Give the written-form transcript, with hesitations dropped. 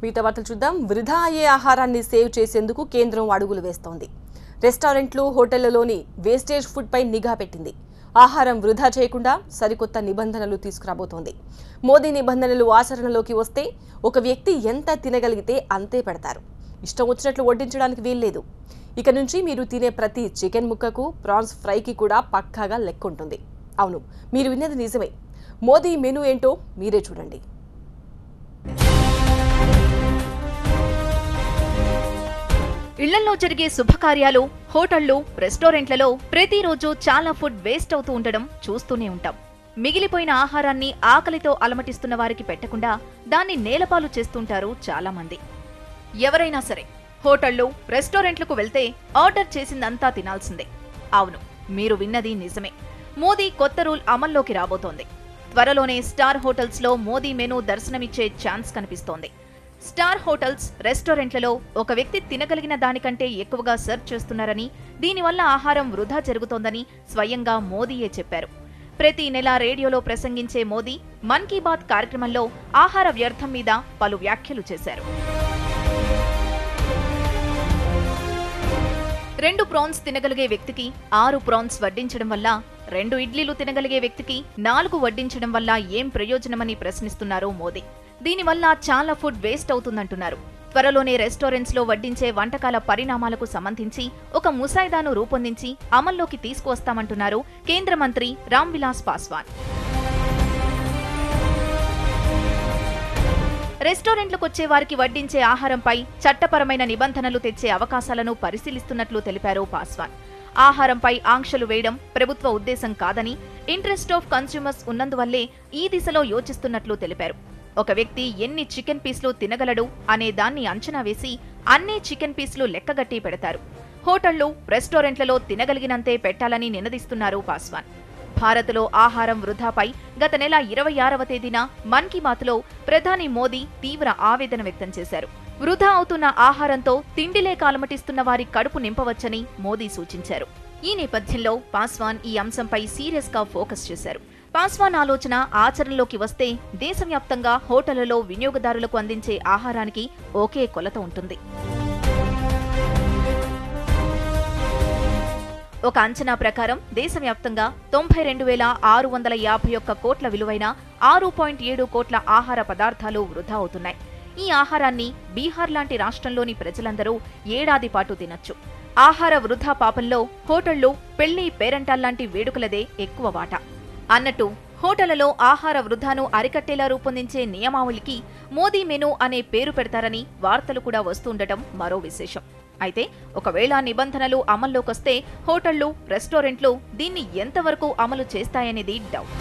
మిగతా వార్తలు చూద్దాం. వృధా అయ్యే ఆహారాన్ని సేవ్ చేసేందుకు కేంద్రం అడుగులు వేస్తోంది. రెస్టారెంట్లు, హోటళ్లలోని వేస్టేజ్ ఫుడ్ పై నిఘా పెట్టింది. ఆహారం వృధా చేయకుండా సరికొత్త నిబంధనలు తీసుకురాబోతోంది. మోదీ నిబంధనలు ఆచరణలోకి వస్తే ఒక వ్యక్తి ఎంత తినగలిగితే అంతే పెడతారు. ఇష్టం వచ్చినట్లు వడ్డించడానికి వీల్లేదు. ఇక నుంచి మీరు తినే ప్రతి చికెన్ ముక్కకు, ప్రాన్స్ ఫ్రైకి కూడా పక్కాగా లెక్క ఉంటుంది. అవును, మీరు విన్నది నిజమే. మోదీ మెనూ ఏంటో మీరే చూడండి. ఇళ్లలో జరిగే శుభకార్యాలు, హోటళ్లు, రెస్టారెంట్లలో ప్రతిరోజు చాలా ఫుడ్ వేస్ట్ అవుతూ ఉండడం చూస్తూనే ఉంటాం. మిగిలిపోయిన ఆహారాన్ని ఆకలితో అలమటిస్తున్న వారికి పెట్టకుండా దాన్ని నేలపాలు చేస్తుంటారు చాలా మంది. ఎవరైనా సరే హోటళ్లు, రెస్టారెంట్లకు వెళ్తే ఆర్డర్ చేసిందంతా తినాల్సిందే. అవును, మీరు విన్నది నిజమే. మోదీ కొత్త రూల్ అమల్లోకి రాబోతోంది. త్వరలోనే స్టార్ హోటల్స్ లో మోదీ మెనూ దర్శనమిచ్చే ఛాన్స్ కనిపిస్తోంది. స్టార్ హోటల్స్, రెస్టారెంట్లలో ఒక వ్యక్తి తినగలిగిన దానికంటే ఎక్కువగా సర్వ్ చేస్తున్నారని, దీనివల్ల ఆహారం వృధా జరుగుతోందని స్వయంగా మోదీయే చెప్పారు. ప్రతి నెల రేడియోలో ప్రసంగించే మోదీ మన్ కీ బాత్ కార్యక్రమంలో ఆహార వ్యర్థం మీద పలు వ్యాఖ్యలు చేశారు. 2 ప్రాన్స్ తినగలిగే వ్యక్తికి 6 ప్రాన్స్ వడ్డించడం వల్ల, 2 ఇడ్లీలు తినగలిగే వ్యక్తికి 4 వడ్డించడం వల్ల ఏం ప్రయోజనమని ప్రశ్నిస్తున్నారు మోదీ. దీనివల్ల చాలా ఫుడ్ వేస్ట్ అవుతుందంటున్నారు. త్వరలోనే రెస్టారెంట్స్ లో వడ్డించే వంటకాల పరిణామాలకు సంబంధించి ఒక ముసాయిదాను రూపొందించి అమల్లోకి తీసుకువస్తామంటున్నారు కేంద్ర మంత్రి రామ్ విలాస్ పాస్వాన్. రెస్టారెంట్లకొచ్చే వారికి వడ్డించే ఆహారంపై చట్టపరమైన నిబంధనలు తెచ్చే అవకాశాలను పరిశీలిస్తున్నట్లు తెలిపారు పాస్వాన్. ఆహారంపై ఆంక్షలు వేయడం ప్రభుత్వ ఉద్దేశం కాదని, ఇంట్రెస్ట్ ఆఫ్ కన్స్యూమర్స్ ఉన్నందువల్లే ఈ దిశలో యోచిస్తున్నట్లు తెలిపారు. ఒక వ్యక్తి ఎన్ని చికెన్ పీస్లు తినగలడు అనే దాన్ని అంచనా వేసి అన్ని చికెన్ పీస్లు లెక్కగట్టి పెడతారు. హోటళ్లు, రెస్టారెంట్లలో తినగలిగినంతే పెట్టాలని నినదిస్తున్నారు పాస్వాన్. భారత్లో ఆహారం వృధాపై గత నెల 26వ తేదీన మన్ కీ బాత్లో ప్రధాని మోదీ తీవ్ర ఆవేదన వ్యక్తం చేశారు. వృధా అవుతున్న ఆహారంతో తిండిలే కాలమటిస్తున్న వారి కడుపు నింపవచ్చని మోదీ సూచించారు. ఈ నేపథ్యంలో పాస్వాన్ ఈ అంశంపై సీరియస్ గా ఫోకస్ చేశారు. పాస్వాన్ ఆలోచన ఆచరణలోకి వస్తే దేశవ్యాప్తంగా హోటళ్లలో వినియోగదారులకు అందించే ఆహారానికి ఒకే కొలత ఉంటుంది. ఒక అంచనా ప్రకారం దేశవ్యాప్తంగా 92,651 కోట్ల విలువైన 6.7 కోట్ల ఆహార పదార్థాలు వృధా అవుతున్నాయి. ఈ ఆహారాన్ని బీహార్ లాంటి రాష్ట్రంలోని ప్రజలందరూ ఏడాది పాటు తినొచ్చు. ఆహార వృధా పాపంలో హోటళ్లు, పెళ్లి, పేరంటాల్లాంటి వేడుకలదే ఎక్కువ వాటా. అన్నట్టు హోటళ్లలో ఆహార వృధాను అరికట్టేలా రూపొందించే నియమావళికి మోదీ మెనూ అనే పేరు పెడతారని వార్తలు కూడా వస్తుండటం మరో విశేషం. అయితే ఒకవేళ నిబంధనలు అమల్లోకొస్తే హోటళ్లు, రెస్టారెంట్లు దీన్ని ఎంతవరకు అమలు చేస్తాయనేది డౌట్.